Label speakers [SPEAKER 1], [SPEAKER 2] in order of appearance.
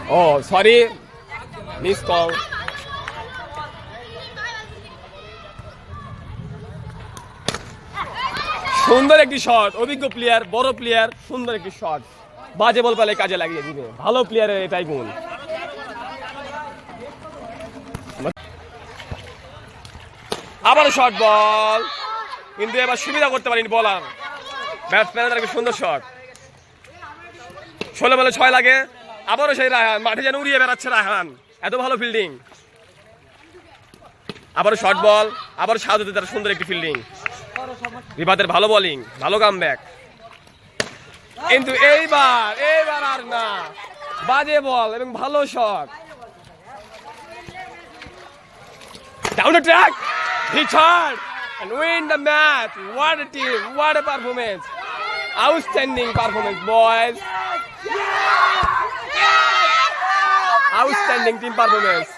[SPEAKER 1] ও sorry, miss call. সুন্দর একটি shot, অভিজ্ঞ প্লেয়ার, বড় প্লেয়ার, সুন্দর একটি শট। বাজে বল পেলে কাজে লাগিয়ে দিবে, ভালো প্লেয়ারের এটাই গুণ। আবার শর্ট বল, কিন্তু এবার সুবিধা করতে পারিনি বলার। ব্যাটসম্যানের একটা সুন্দর শট। 16 বলে 6 লাগে। আবারও সেই রায়হান, মাঠে যেন উড়িয়ে বেড়াচ্ছে রায়হান, এত ভালো ফিল্ডিং। আবারও শর্ট বল, আবার শাহাদাতের তার সুন্দর একটি ফিল্ডিং। রিফাতের ভালো বোলিং, ভালো কামব্যাক। কিন্তু এইবার আর না, বাজে বল এবং ভালো shot. Down the track, he charged and win the match. What a team, what a performance. Outstanding performance, boys. Outstanding team performance.